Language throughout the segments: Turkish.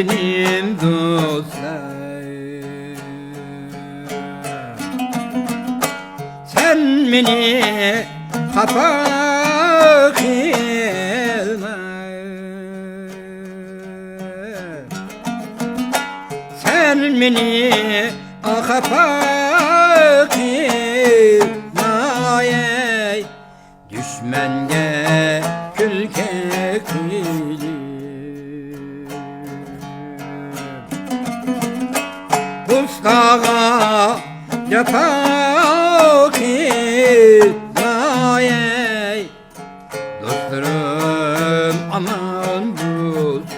Acinim dostlar, sen beni kafa kılma, sen beni kafa kılma, ey düşmenge külke kıylı. Ustağa yapak etmeye, dostlarım aman bulsun.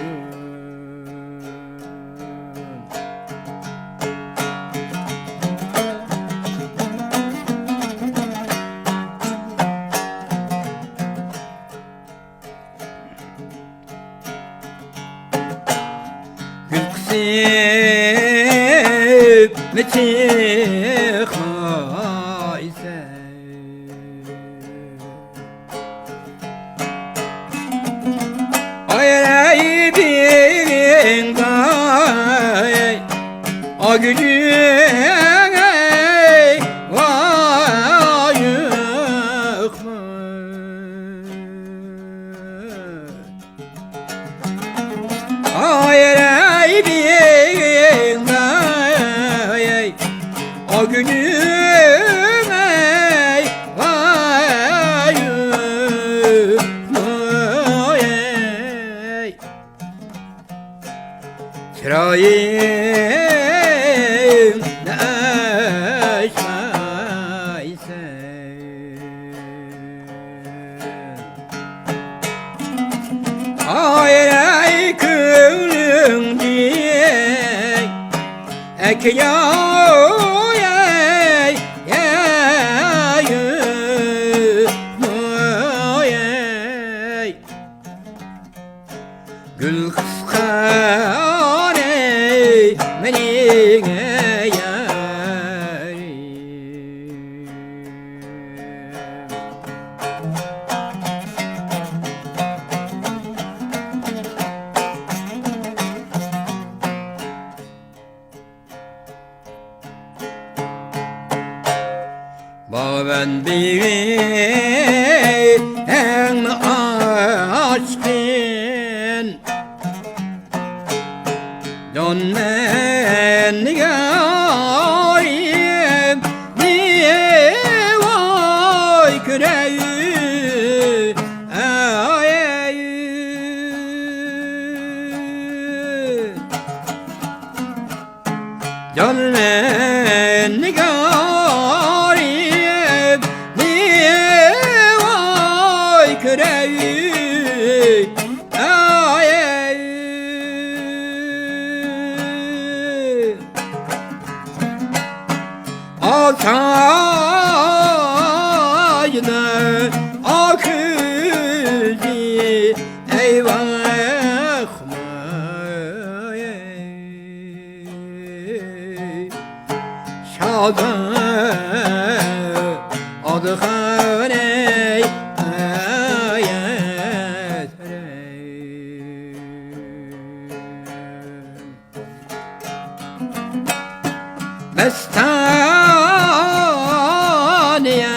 Gül kısıp ne çıkma ise, ay bin gay o gülün vay yıkma, ay bin gay o günüm ey vay ey, çırayım neşmayse, ay ey külün diye ek ya gül kıskan ey beni yarim. Baven bir en açtın dönen yarim diye vay küreği ay dönen yarim diye vay küreği ay altaydı akıcı eyvah şadı adı haney ayet Mestaniye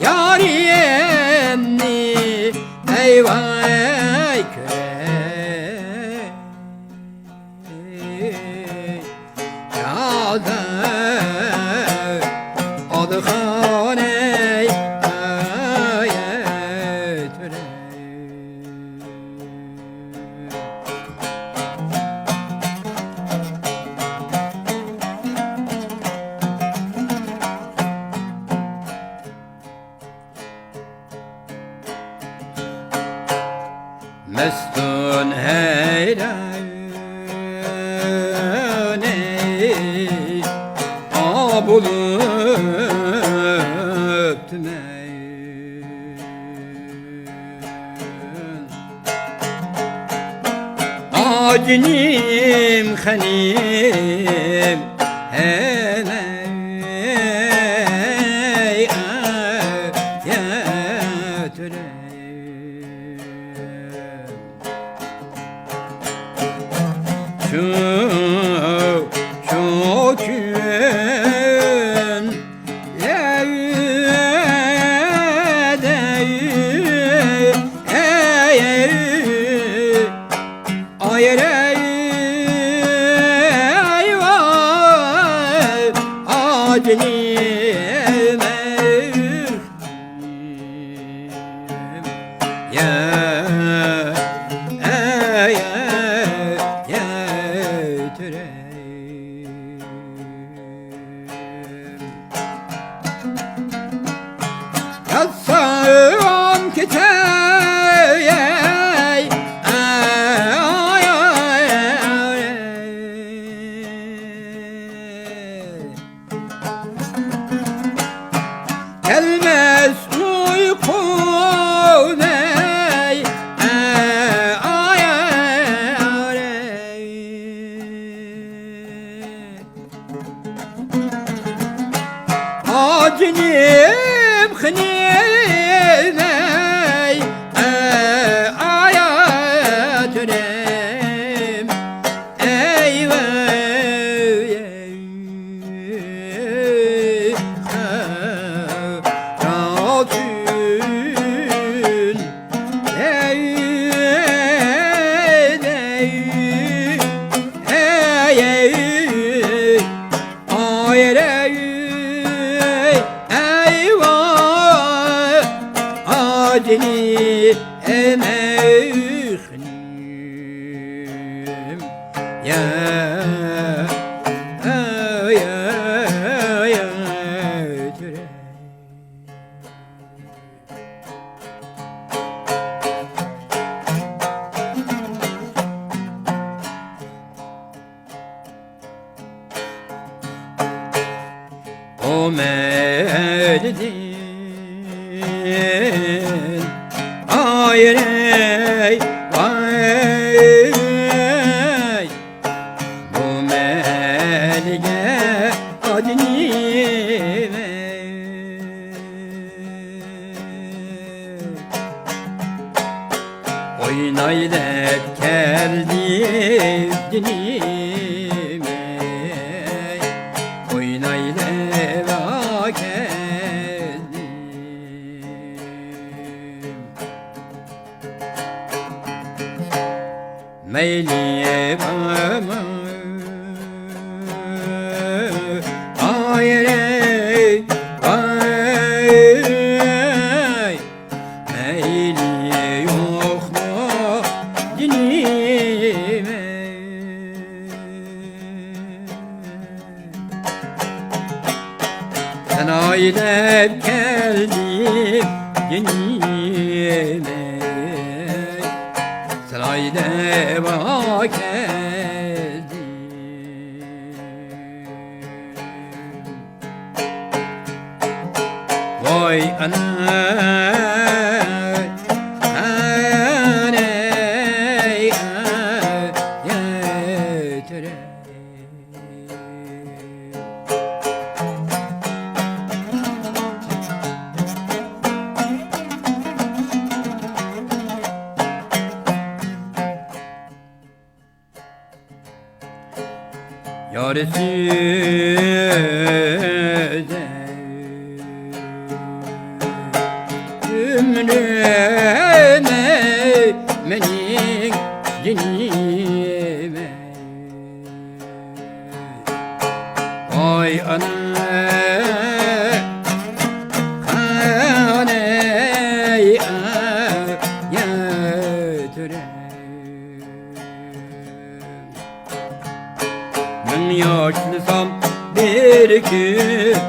yâriyenni eyvay kürey yâda adı haney ayet mestun heyran ey abulup tümeyin acinim hanim hele Gelmez uyku ney ay acinim khnim ney ay tünem Dini emeyhnim ya türe o meldin ay vay bu melge adnime oynayıp geldi dinime oynayıp Meyliye bama ay meyliye yok mu dinime sen aydep geldin dinime Sarayda bak Vay ana Yarısıza ömrüme menin dinime Vay ana haney yatırım Ben yaşlısam bir küçüğüm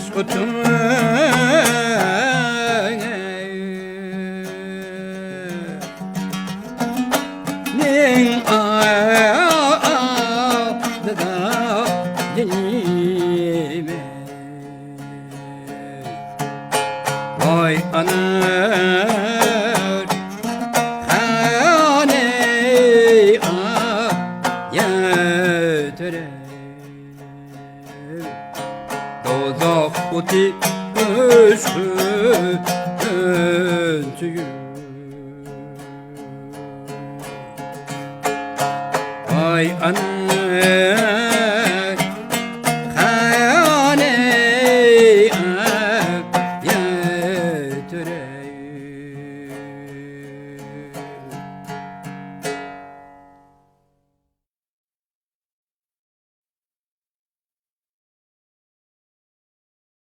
Skutum Ning ağda dinime Vay ana Oti öşküntüyü Ay anne